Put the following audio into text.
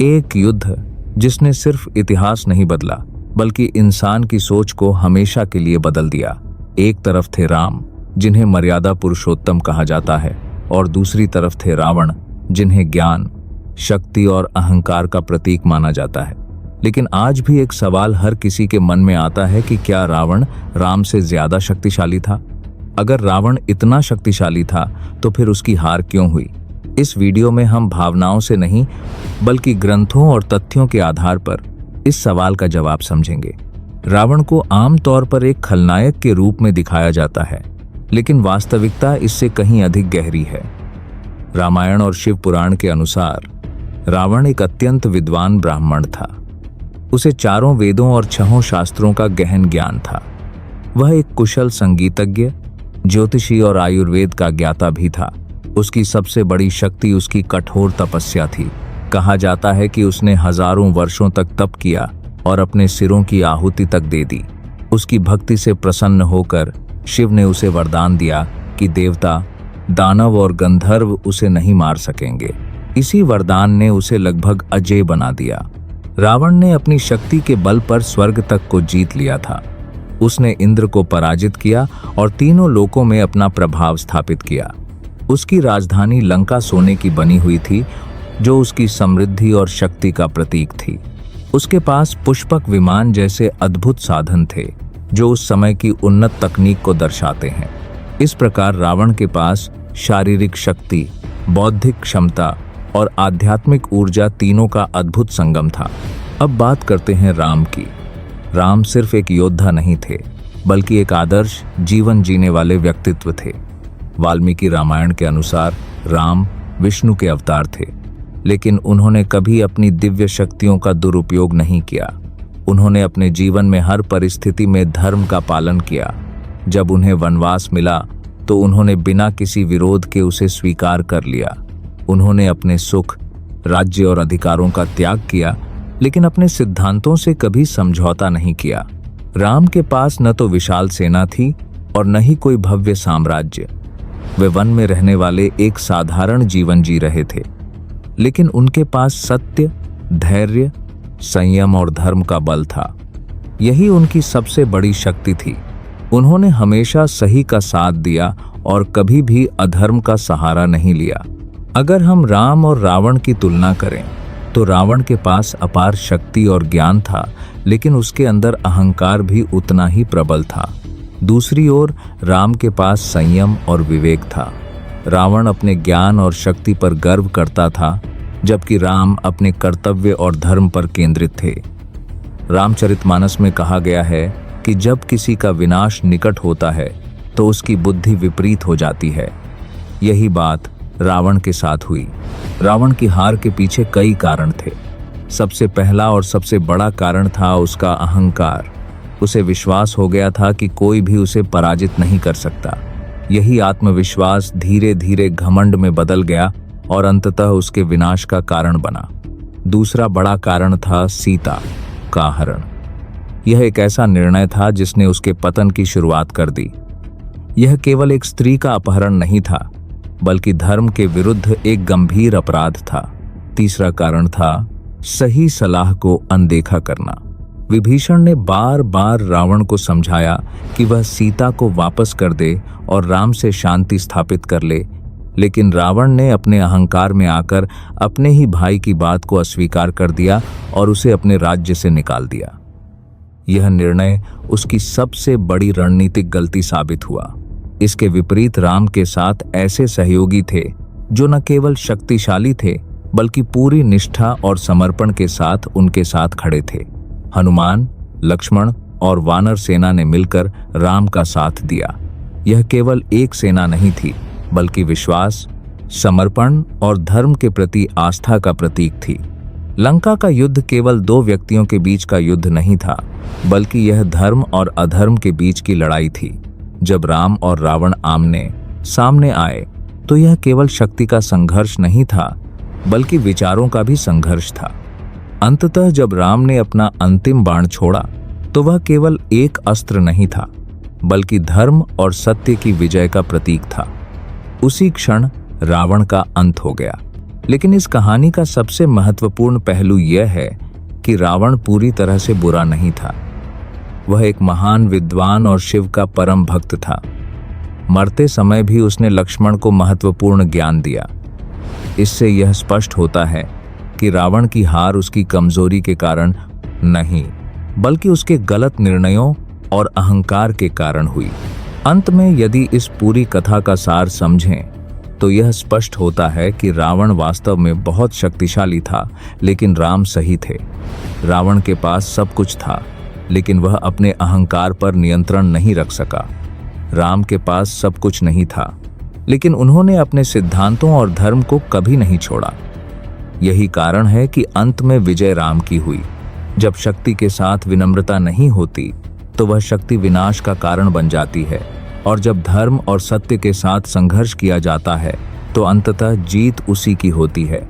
एक युद्ध जिसने सिर्फ इतिहास नहीं बदला बल्कि इंसान की सोच को हमेशा के लिए बदल दिया। एक तरफ थे राम, जिन्हें मर्यादा पुरुषोत्तम कहा जाता है, और दूसरी तरफ थे रावण, जिन्हें ज्ञान, शक्ति और अहंकार का प्रतीक माना जाता है। लेकिन आज भी एक सवाल हर किसी के मन में आता है कि क्या रावण राम से ज्यादा शक्तिशाली था? अगर रावण इतना शक्तिशाली था तो फिर उसकी हार क्यों हुई? इस वीडियो में हम भावनाओं से नहीं बल्कि ग्रंथों और तथ्यों के आधार पर इस सवाल का जवाब समझेंगे। रावण को आमतौर पर एक खलनायक के रूप में दिखाया जाता है, लेकिन वास्तविकता इससे कहीं अधिक गहरी है। रामायण और शिव पुराण के अनुसार रावण एक अत्यंत विद्वान ब्राह्मण था। उसे चारों वेदों और छहों शास्त्रों का गहन ज्ञान था। वह एक कुशल संगीतज्ञ, ज्योतिषी और आयुर्वेद का ज्ञाता भी था। उसकी सबसे बड़ी शक्ति उसकी कठोर तपस्या थी। कहा जाता है कि उसने हजारों वर्षों तक तप किया और अपने सिरों की आहुति तक दे दी। उसकी भक्ति से प्रसन्न होकर शिव ने उसे वरदान दिया कि देवता, दानव और गंधर्व उसे नहीं मार सकेंगे। इसी वरदान ने उसे लगभग अजेय बना दिया। रावण ने अपनी शक्ति के बल पर स्वर्ग तक को जीत लिया था। उसने इंद्र को पराजित किया और तीनों लोकों में अपना प्रभाव स्थापित किया। उसकी राजधानी लंका सोने की बनी हुई थी, जो उसकी समृद्धि और शक्ति का प्रतीक थी। उसके पास पुष्पक विमान जैसे अद्भुत साधन थे, जो उस समय की उन्नत तकनीक को दर्शाते हैं। इस प्रकार रावण के पास शारीरिक शक्ति, बौद्धिक क्षमता और आध्यात्मिक ऊर्जा तीनों का अद्भुत संगम था। अब बात करते हैं राम की। राम सिर्फ एक योद्धा नहीं थे, बल्कि एक आदर्श जीवन जीने वाले व्यक्तित्व थे। वाल्मीकि रामायण के अनुसार राम विष्णु के अवतार थे, लेकिन उन्होंने कभी अपनी दिव्य शक्तियों का दुरुपयोग नहीं किया। उन्होंने अपने जीवन में हर परिस्थिति में धर्म का पालन किया। जब उन्हें वनवास मिला तो उन्होंने बिना किसी विरोध के उसे स्वीकार कर लिया। उन्होंने अपने सुख, राज्य और अधिकारों का त्याग किया, लेकिन अपने सिद्धांतों से कभी समझौता नहीं किया। राम के पास न तो विशाल सेना थी और न ही कोई भव्य साम्राज्य। वे वन में रहने वाले एक साधारण जीवन जी रहे थे, लेकिन उनके पास सत्य, धैर्य, संयम और धर्म का बल था। यही उनकी सबसे बड़ी शक्ति थी। उन्होंने हमेशा सही का साथ दिया और कभी भी अधर्म का सहारा नहीं लिया। अगर हम राम और रावण की तुलना करें तो रावण के पास अपार शक्ति और ज्ञान था, लेकिन उसके अंदर अहंकार भी उतना ही प्रबल था। दूसरी ओर राम के पास संयम और विवेक था। रावण अपने ज्ञान और शक्ति पर गर्व करता था, जबकि राम अपने कर्तव्य और धर्म पर केंद्रित थे। रामचरितमानस में कहा गया है कि जब किसी का विनाश निकट होता है तो उसकी बुद्धि विपरीत हो जाती है। यही बात रावण के साथ हुई। रावण की हार के पीछे कई कारण थे। सबसे पहला और सबसे बड़ा कारण था उसका अहंकार। उसे विश्वास हो गया था कि कोई भी उसे पराजित नहीं कर सकता। यही आत्मविश्वास धीरे धीरे घमंड में बदल गया और अंततः उसके विनाश का कारण बना। दूसरा बड़ा कारण था सीता का हरण। यह एक ऐसा निर्णय था जिसने उसके पतन की शुरुआत कर दी। यह केवल एक स्त्री का अपहरण नहीं था, बल्कि धर्म के विरुद्ध एक गंभीर अपराध था। तीसरा कारण था सही सलाह को अनदेखा करना। विभीषण ने बार बार रावण को समझाया कि वह सीता को वापस कर दे और राम से शांति स्थापित कर ले, लेकिन रावण ने अपने अहंकार में आकर अपने ही भाई की बात को अस्वीकार कर दिया और उसे अपने राज्य से निकाल दिया। यह निर्णय उसकी सबसे बड़ी रणनीतिक गलती साबित हुआ। इसके विपरीत राम के साथ ऐसे सहयोगी थे जो न केवल शक्तिशाली थे, बल्कि पूरी निष्ठा और समर्पण के साथ उनके साथ खड़े थे। हनुमान, लक्ष्मण और वानर सेना ने मिलकर राम का साथ दिया। यह केवल एक सेना नहीं थी, बल्कि विश्वास, समर्पण और धर्म के प्रति आस्था का प्रतीक थी। लंका का युद्ध केवल दो व्यक्तियों के बीच का युद्ध नहीं था, बल्कि यह धर्म और अधर्म के बीच की लड़ाई थी। जब राम और रावण आमने सामने आए तो यह केवल शक्ति का संघर्ष नहीं था, बल्कि विचारों का भी संघर्ष था। अंततः जब राम ने अपना अंतिम बाण छोड़ा तो वह केवल एक अस्त्र नहीं था, बल्कि धर्म और सत्य की विजय का प्रतीक था। उसी क्षण रावण का अंत हो गया। लेकिन इस कहानी का सबसे महत्वपूर्ण पहलू यह है कि रावण पूरी तरह से बुरा नहीं था। वह एक महान विद्वान और शिव का परम भक्त था। मरते समय भी उसने लक्ष्मण को महत्वपूर्ण ज्ञान दिया। इससे यह स्पष्ट होता है कि रावण की हार उसकी कमजोरी के कारण नहीं, बल्कि उसके गलत निर्णयों और अहंकार के कारण हुई। अंत में यदि इस पूरी कथा का सार समझें तो यह स्पष्ट होता है कि रावण वास्तव में बहुत शक्तिशाली था, लेकिन राम सही थे। रावण के पास सब कुछ था, लेकिन वह अपने अहंकार पर नियंत्रण नहीं रख सका। राम के पास सब कुछ नहीं था, लेकिन उन्होंने अपने सिद्धांतों और धर्म को कभी नहीं छोड़ा। यही कारण है कि अंत में विजय राम की हुई। जब शक्ति के साथ विनम्रता नहीं होती तो वह शक्ति विनाश का कारण बन जाती है, और जब धर्म और सत्य के साथ संघर्ष किया जाता है तो अंततः जीत उसी की होती है।